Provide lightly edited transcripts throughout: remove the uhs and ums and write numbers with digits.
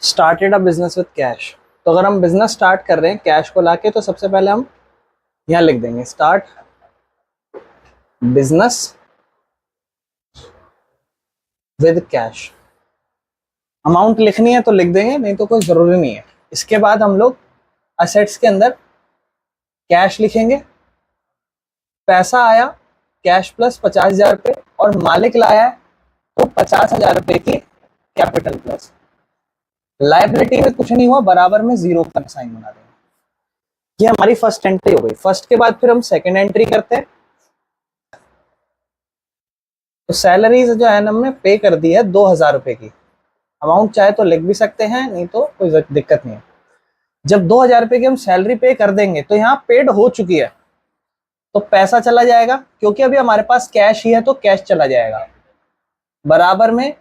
Started a business with cash. तो अगर हम बिजनेस स्टार्ट कर रहे हैं कैश को लाके, तो सबसे पहले हम यहाँ लिख देंगे start business with cash. Amount लिखनी है तो लिख देंगे, नहीं तो कोई जरूरी नहीं है। इसके बाद हम लोग असेट्स के अंदर कैश लिखेंगे। पैसा आया कैश प्लस 50,000 रुपये, और मालिक लाया है तो 50,000 रुपये की कैपिटल प्लस। लायबिलिटी में कुछ नहीं हुआ, बराबर में जीरो का साइन बना देंगे। ये हमारी फर्स्ट एंट्री हो गई। फर्स्ट के बाद फिर हम सेकंड एंट्री करते हैं। तो सैलरीज जो है ना, हमने पे कर दी है 2,000 रुपये की। अमाउंट चाहे तो लिख भी सकते हैं, नहीं तो कोई दिक्कत नहीं है। जब 2,000 रुपये की हम सैलरी पे कर देंगे तो यहाँ पेड हो चुकी है, तो पैसा चला जाएगा, क्योंकि अभी हमारे पास कैश ही है तो कैश चला जाएगा। बराबर में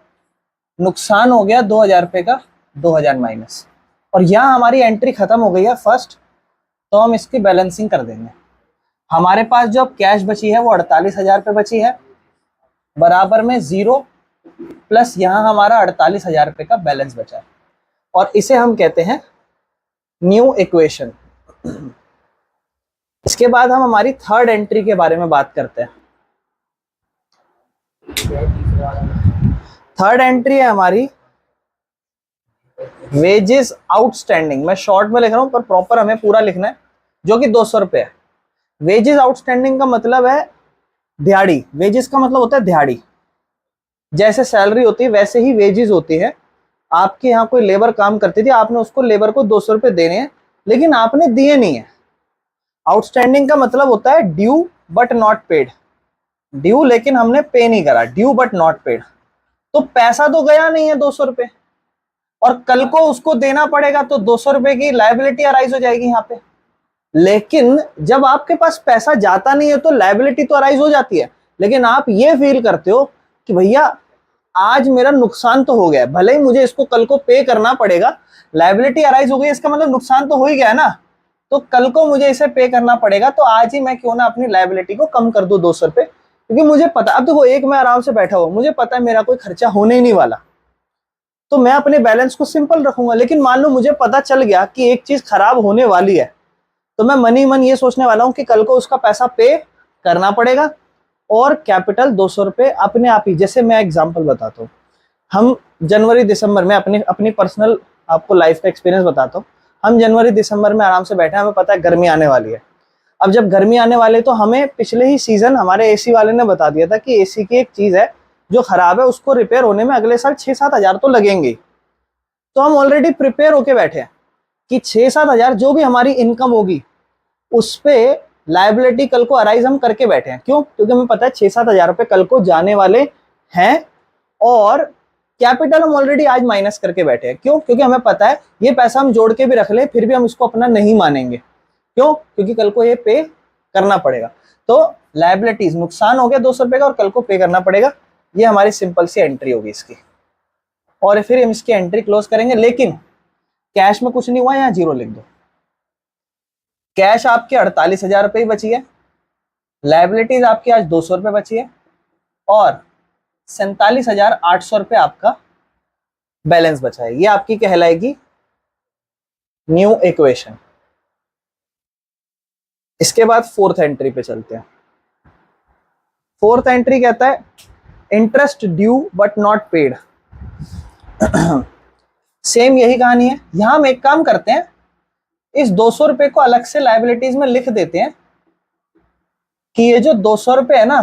नुकसान हो गया 2,000 रुपये का, 2,000 माइनस। और यहाँ हमारी एंट्री खत्म हो गई है फर्स्ट, तो हम इसकी बैलेंसिंग कर देंगे। हमारे पास जो अब कैश बची है वो 48,000 रुपये बची है, बराबर में जीरो प्लस यहाँ हमारा 48,000 रुपये का बैलेंस बचा है, और इसे हम कहते हैं न्यू इक्वेशन। इसके बाद हम हमारी थर्ड एंट्री के बारे में बात करते हैं। थर्ड एंट्री है हमारी वेजेस आउटस्टैंडिंग। मैं शॉर्ट में लिख रहा हूं, पर प्रॉपर हमें पूरा लिखना है, जो कि 200 रुपये है। वेजेस आउटस्टैंडिंग का मतलब है दिहाड़ी। वेजेस का मतलब होता है दिहाड़ी। जैसे सैलरी होती है वैसे ही वेजेस होती है। आपके यहाँ कोई लेबर काम करती थी, आपने उसको लेबर को 200 रुपये देने हैं, लेकिन आपने दिए नहीं है। आउटस्टैंडिंग का मतलब होता है due but not paid. Due लेकिन हमने पे नहीं करा, ड्यू बट नॉट पेड। तो पैसा तो गया नहीं है 200 रुपये, और कल को उसको देना पड़ेगा, तो 200 रुपये की लायबिलिटी अराइज हो जाएगी यहाँ पे। लेकिन जब आपके पास पैसा जाता नहीं है तो लायबिलिटी तो अराइज हो जाती है, लेकिन आप ये फील करते हो कि भैया आज मेरा नुकसान तो हो गया, भले ही मुझे इसको कल को पे करना पड़ेगा। लायबिलिटी अराइज हो गई, इसका मतलब नुकसान तो हो ही गया ना, तो कल को मुझे इसे पे करना पड़ेगा, तो आज ही मैं क्यों ना अपनी लायबिलिटी को कम कर दूं 200 रुपये। क्योंकि मुझे पता, अब देखो एक मैं आराम से बैठा हुआ, मुझे पता है मेरा कोई खर्चा होने ही नहीं वाला, तो मैं अपने बैलेंस को सिंपल रखूंगा। लेकिन मान लो मुझे पता चल गया कि एक चीज खराब होने वाली है, तो मैं मन ही मन ये सोचने वाला हूं कि कल को उसका पैसा पे करना पड़ेगा, और कैपिटल 200 रुपये अपने आप ही। जैसे मैं एग्जांपल बताता हूँ, हम जनवरी दिसंबर में अपनी पर्सनल आपको लाइफ का एक्सपीरियंस बताता हूँ। हम जनवरी दिसंबर में आराम से बैठे हैं, हमें पता है गर्मी आने वाली है। अब जब गर्मी आने वाली, तो हमें पिछले ही सीजन हमारे एसी वाले ने बता दिया था कि एसी की एक चीज है जो खराब है, उसको रिपेयर होने में अगले साल 6-7 हजार तो लगेंगे। तो हम ऑलरेडी प्रिपेयर होके बैठे हैं कि 6-7 हजार जो भी हमारी इनकम होगी उस पे लायबिलिटी कल को अराइज हम करके बैठे हैं। क्यों? क्योंकि हमें पता है 6-7 हजार रुपये कल को जाने वाले हैं, और कैपिटल हम ऑलरेडी आज माइनस करके बैठे हैं। क्यों? क्योंकि हमें पता है ये पैसा हम जोड़ के भी रख ले, फिर भी हम इसको अपना नहीं मानेंगे। क्यों? क्योंकि कल को ये पे करना पड़ेगा। तो लायबिलिटीज, नुकसान हो गया 200 रुपये का, और कल को पे करना पड़ेगा। ये हमारी सिंपल सी एंट्री होगी इसकी, और फिर हम इसकी एंट्री क्लोज करेंगे। लेकिन कैश में कुछ नहीं हुआ, यहाँ जीरो लिख दो। कैश आपके 48,000 रुपये ही बची है, लायबिलिटीज आपकी आज 200 रुपये बची है, और 47,800 रुपये आपका बैलेंस बचा है। ये आपकी कहलाएगी न्यू इक्वेशन। इसके बाद फोर्थ एंट्री पे चलते हैं। फोर्थ एंट्री कहता है interest due but not paid. Same यही कहानी है। यहां हम एक काम करते हैं, इस 200 रुपये को अलग से लायबिलिटीज में लिख देते हैं कि ये जो 200 रुपये है ना,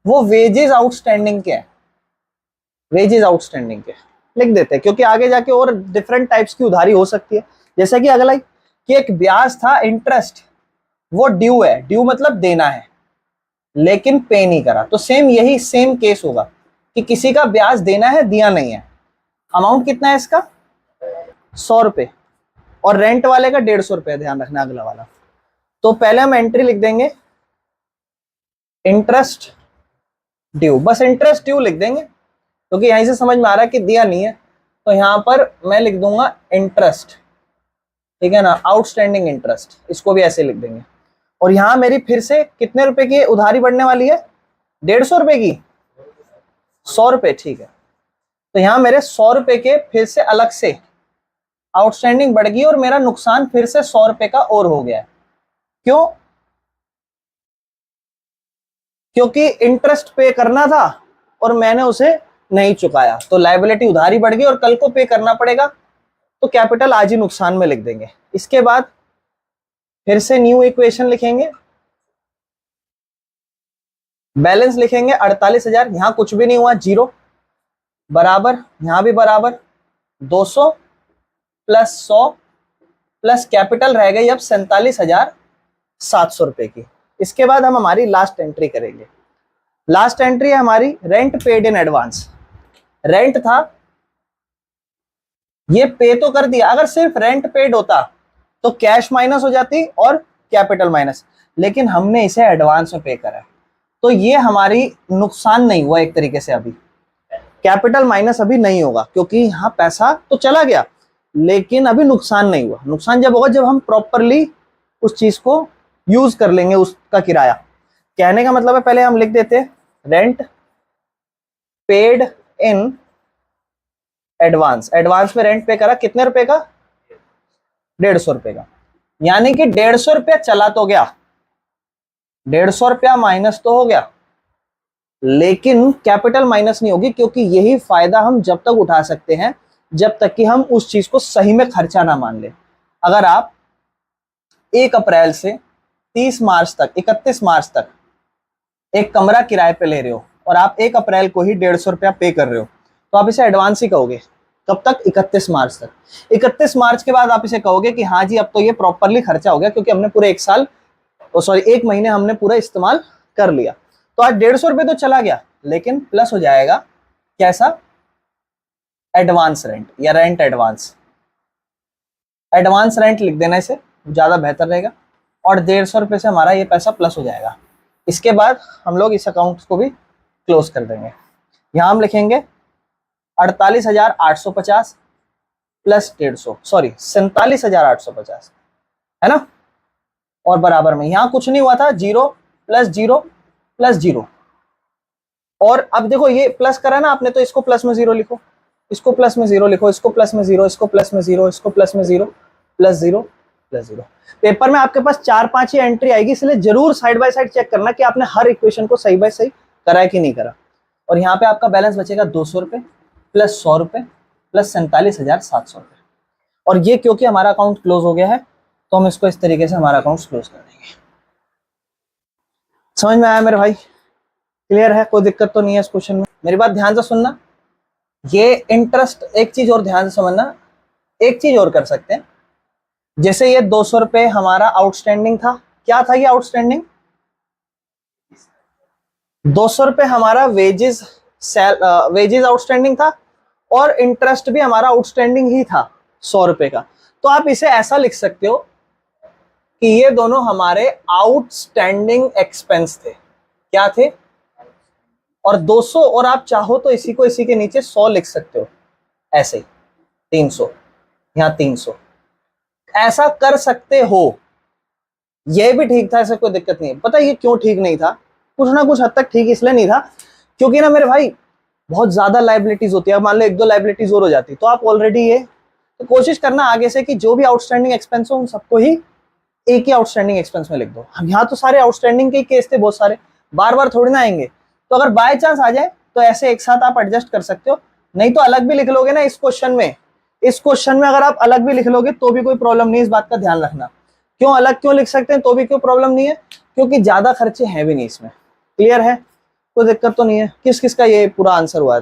वो वेजेस आउटस्टैंडिंग के हैं। वेजेस आउटस्टैंडिंग के लिख देते हैं, क्योंकि आगे जाके और डिफरेंट टाइप्स की उधारी हो सकती है। जैसे कि अगला कि एक ब्याज था, इंटरेस्ट, वो ड्यू है। ड्यू मतलब देना है, लेकिन पे नहीं करा। तो यही सेम केस होगा कि किसी का ब्याज देना है, दिया नहीं है। अमाउंट कितना है इसका? 100 रुपये, और रेंट वाले का 150 रुपये, ध्यान रखना अगला वाला। तो पहले हम एंट्री लिख देंगे इंटरेस्ट ड्यू, बस इंटरेस्ट ड्यू लिख देंगे, क्योंकि यहीं से समझ में आ रहा है कि दिया नहीं है। तो यहां पर मैं लिख दूंगा इंटरेस्ट, ठीक है ना, आउटस्टैंडिंग इंटरेस्ट, इसको भी ऐसे लिख देंगे। और यहां मेरी फिर से कितने रुपए की उधारी बढ़ने वाली है? 150 रुपए की, 100 रुपये, ठीक है। तो यहां मेरे 100 रुपए के फिर से अलग से आउटस्टैंडिंग बढ़ गई और मेरा नुकसान फिर से 100 रुपए का और हो गया है। क्यों? क्योंकि इंटरेस्ट पे करना था और मैंने उसे नहीं चुकाया, तो लायबिलिटी उधारी बढ़ गई और कल को पे करना पड़ेगा, तो कैपिटल आज ही नुकसान में लिख देंगे। इसके बाद फिर से न्यू इक्वेशन लिखेंगे, बैलेंस लिखेंगे 48,000, यहां कुछ भी नहीं हुआ, जीरो, बराबर, यहां भी बराबर, 200 प्लस 100 प्लस कैपिटल रह गई अब 47,700 रुपए की। इसके बाद हम हमारी लास्ट एंट्री करेंगे। लास्ट एंट्री है हमारी rent paid in advance. Rent था, ये पे तो कर दिया, अगर सिर्फ रेंट पेड होता तो कैश माइनस हो जाती और कैपिटल माइनस, लेकिन हमने इसे एडवांस में पे करा है, तो ये हमारी नुकसान नहीं हुआ एक तरीके से। अभी कैपिटल माइनस अभी नहीं होगा क्योंकि यहाँ पैसा तो चला गया, लेकिन अभी नुकसान नहीं हुआ। नुकसान जब होगा जब हम प्रॉपरली उस चीज को यूज कर लेंगे, उसका किराया। कहने का मतलब है, पहले हम लिख देते rent paid in advance. Advance में रेंट पे करा कितने रुपए का? 150 रुपए का, यानी कि 150 रुपया चला तो गया, 150 रुपया माइनस तो हो गया, लेकिन कैपिटल माइनस नहीं होगी, क्योंकि यही फायदा हम जब तक उठा सकते हैं जब तक कि हम उस चीज को सही में खर्चा ना मान ले। अगर आप 1 अप्रैल से 30 मार्च तक, 31 मार्च तक एक कमरा किराए पे ले रहे हो और आप 1 अप्रैल को ही 150 रुपया पे कर रहे हो, तो आप इसे एडवांस ही कहोगे। कब तक? 31 मार्च तक। 31 मार्च के बाद आप इसे कहोगे कि हाँ जी अब तो ये प्रॉपरली खर्चा हो गया, क्योंकि हमने पूरे 1 साल, सॉरी 1 महीने हमने पूरा इस्तेमाल कर लिया। तो आज 150 रुपये तो चला गया, लेकिन प्लस हो जाएगा कैसा? एडवांस रेंट या रेंट एडवांस। एडवांस रेंट लिख देना, इसे ज्यादा बेहतर रहेगा, और 150 रुपये से हमारा ये पैसा प्लस हो जाएगा। इसके बाद हम लोग इस अकाउंट को भी क्लोज कर देंगे। यहां हम लिखेंगे 48,850 प्लस 150, सॉरी 47,850, है ना, और बराबर में यहां कुछ नहीं हुआ था, 0 प्लस 0 प्लस 0। और अब देखो ये प्लस करा ना आपने, तो इसको प्लस में 0 लिखो, इसको प्लस में 0 लिखो, इसको प्लस में 0, इसको प्लस में 0, इसको प्लस में 0, प्लस 0 प्लस 0। पेपर में आपके पास 4-5 ही एंट्री आएगी, इसलिए जरूर साइड बाय साइड चेक करना कि आपने हर इक्वेशन को सही बाय सही करा है कि नहीं करा। और यहाँ पे आपका बैलेंस बचेगा 200 रुपये प्लस 100 रुपये प्लस 47,700 रुपये। और ये क्योंकि हमारा अकाउंट क्लोज हो गया है, तो हम इसको इस तरीके से हमारा अकाउंट क्लोज कर देंगे। समझ में आया मेरे भाई? क्लियर है? कोई दिक्कत तो नहीं है इस क्वेश्चन में? मेरी बात ध्यान से सुनना। ये इंटरेस्ट, एक चीज और ध्यान से समझना, एक चीज और कर सकते हैं। जैसे ये 200 रुपये हमारा आउटस्टैंडिंग था, क्या था ये आउटस्टैंडिंग? 200 रुपये हमारा वेजेस आउटस्टैंडिंग था, और इंटरेस्ट भी हमारा आउटस्टैंडिंग ही था 100 रुपये का। तो आप इसे ऐसा लिख सकते हो कि ये दोनों हमारे आउटस्टैंडिंग एक्सपेंस थे। क्या थे? और 200, और आप चाहो तो इसी को इसी के नीचे 100 लिख सकते हो, ऐसे ही 300, यहां 300, ऐसा कर सकते हो। यह भी ठीक था, ऐसे कोई दिक्कत नहीं है। पता है ये क्यों ठीक नहीं था? कुछ ना कुछ हद तक ठीक इसलिए नहीं था क्योंकि ना मेरे भाई बहुत ज्यादा लाइबिलिटीज होती है। मान लो 1-2 लाइबिलिटीज और हो जाती तो आप ऑलरेडी ये, तो कोशिश करना आगे से कि जो भी आउटस्टैंडिंग एक्सपेंस हो उन सबको ही एक ही आउटस्टैंडिंग एक्सपेंस में लिख दो। हम यहाँ तो सारे आउटस्टैंडिंग के केस थे, बहुत सारे, बार बार थोड़ी ना आएंगे, तो अगर बाय चांस आ जाए तो ऐसे एक साथ आप एडजस्ट कर सकते हो। नहीं तो अलग भी लिख लोगे ना इस क्वेश्चन में अगर आप अलग भी लिख लोगे तो भी कोई प्रॉब्लम नहीं, इस बात का ध्यान रखना। क्यों अलग क्यों लिख सकते हैं तो भी क्यों प्रॉब्लम नहीं है? क्योंकि ज्यादा खर्चे हैं भी नहीं इसमें। क्लियर है? कोई दिक्कत तो नहीं है? किस किस का ये पूरा आंसर हुआ है?